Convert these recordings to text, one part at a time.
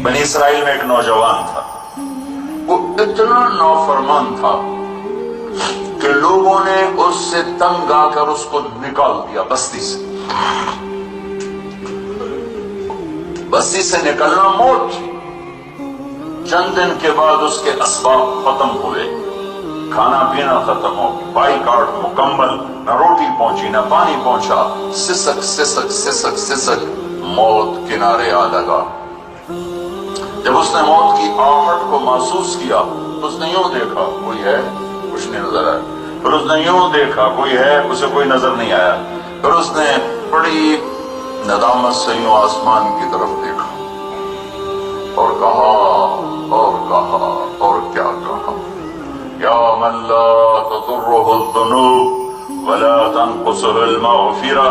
بنی اسرائیل میں ایک نوجوان تھا، وہ اتنا نافرمان تھا کہ لوگوں نے اس سے تنگ آ کر اس کو نکال دیا بستی سے۔ بستی سے نکلنا موت تھی۔ چند دن کے بعد اس کے اسباب ختم ہوئے، کھانا پینا ختم ہو، بائی کارڈ مکمل، نہ روٹی پہنچی نہ پانی پہنچا، سسک سسک سسک سسک موت کنارے آ لگا۔ جب اس نے موت کی آہٹ کو محسوس کیا تو اس نے یوں دیکھا، کوئی ہے؟ کچھ نہیں نظر آیا۔ پھر اس نے یوں دیکھا، کوئی ہے؟ اسے کوئی نظر نہیں آیا۔ پھر اس نے بڑی ندامت سے یوں آسمان کی طرف دیکھا اور کہا اور کیا کہا، یا من لا تضرہ الذنوب ولا تنقصہ المغفرہ،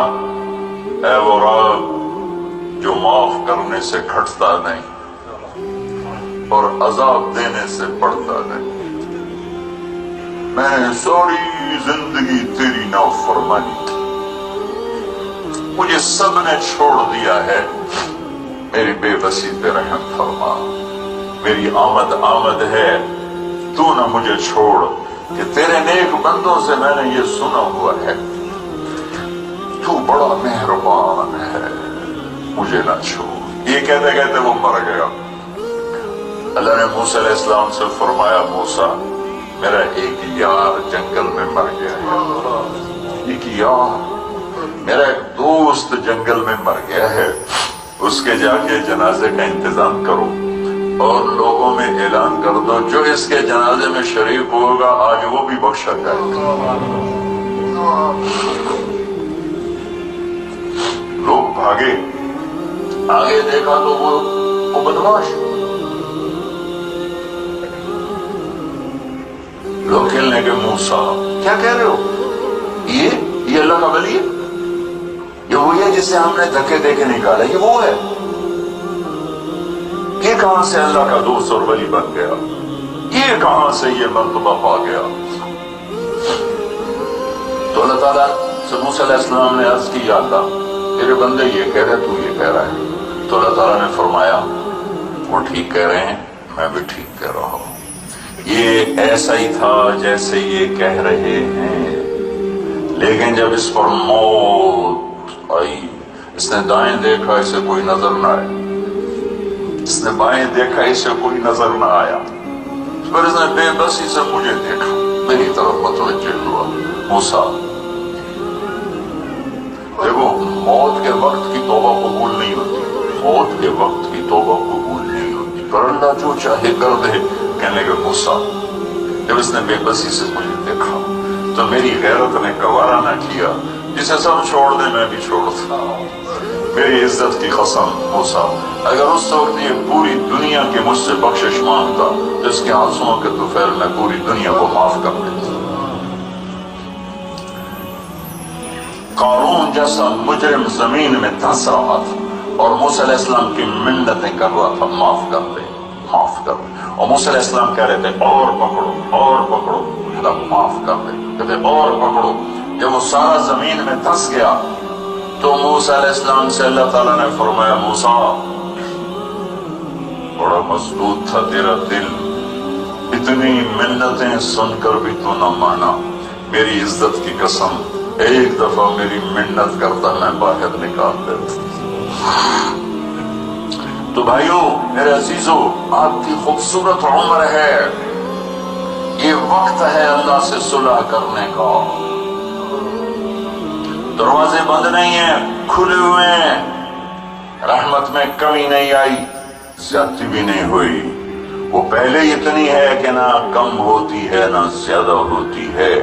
اے وہ رب جو معاف کرنے سے گھٹتا نہیں اور عذاب دینے سے بڑھتا نہیں، میں نے ساری زندگی تیری نافرمانی کی، مجھے سب نے چھوڑ دیا ہے، میری بے بسی پہ رحم فرما، میری آمد ہے، تو نہ مجھے چھوڑ، کہ تیرے نیک بندوں سے میں نے یہ سنا ہوا ہے تو بڑا مہربان ہے، مجھے نہ چھوڑ۔ یہ کہتے کہتے وہ مر گیا۔ اللہ نے موسیٰ علیہ السلام سے فرمایا، موسیٰ میرا ایک یار جنگل میں مر گیا ہے، ایک یار میرا ایک دوست جنگل میں مر گیا ہے، اس کے جا کے جنازے کا انتظام کرو اور لوگوں میں اعلان کر دو جو اس کے جنازے میں شریک ہوگا آج وہ بھی بخشا جائے گا۔ لوگ بھاگے، آگے دیکھا تو وہ بدماش، لوگ کہنے کے موسیٰ کیا کہہ رہے ہو، یہ اللہ کا ولی ہے، یہ وہی ہے جسے ہم نے دھکے دے کے نکالا، یہ وہ ہے، یہ کہاں سے اللہ کا دوست اور ولی بن گیا، یہ کہاں سے یہ مرتبہ پا گیا؟ تو اللہ تعالیٰ سے موسیٰ علیہ السلام نے عرض کی، یا اللہ تیرے بندے یہ کہہ رہے تو یہ کہہ رہا ہے۔ تو اللہ تعالیٰ نے فرمایا وہ ٹھیک کہہ رہے ہیں، میں بھی ٹھیک کہہ رہا ہوں، یہ ایسا ہی تھا جیسے یہ کہہ رہے ہیں، لیکن جب اس پر موت آئی، اس نے دائیں دیکھا اسے کوئی نظر نہ آیا، اس نے بائیں دیکھا اسے کوئی نظر نہ آیا، پھر اس نے بے بسی سے مجھے دیکھا، میری طرف متوجہ ہوا۔ موسیٰ دیکھو، موت کے وقت کی توبہ قبول نہیں ہوتی، موت کے وقت کی توبہ قبول نہیں ہوتی، پر اللہ جو چاہے کر دے۔ کہنے لگے موسیٰ جب اس نے بے بسی سے مجھے دیکھا تو میری غیرت نے گوارا نہ کیا، جسے سب چھوڑ دے میں بھی چھوڑتا، میری عزت کی قسم موسیٰ اگر اس وقت یہ پوری دنیا کی مجھ سے بخشش مانگتا تو اس کے آنسوؤں کے طفیل میں پوری دنیا کو معاف کر دیتا۔ قارون جیسا مجرم زمین میں دھنس رہا تھا اور موسیٰ علیہ السلام کی منتیں کر رہا تھا، معاف کر دے معاف کر دے، اور موسیٰ علیہ السلام کہہ رہے تھے اور پکڑو، اللہ معاف کر دے، کہتے اور پکڑو۔ جب وہ سارا زمین میں دھنس گیا تو موسیٰ علیہ السلام سے اللہ تعالیٰ نے فرمایا، موسیٰ بڑا مضبوط تھا تیرا دل، اتنی منتیں سن کر بھی تو نہ مانا، میری عزت کی قسم ایک دفعہ میری منت کرتا میں باہر نکال دیتا۔ تو بھائیو میرے عزیزو، آپ کی خوبصورت عمر ہے، یہ وقت ہے اللہ سے صلح کرنے کا، دروازے بند نہیں ہیں، کھلے ہوئے ہیں، رحمت میں کمی نہیں آئی، زیادتی بھی نہیں ہوئی، وہ پہلے اتنی ہے کہ نہ کم ہوتی ہے نہ زیادہ ہوتی ہے۔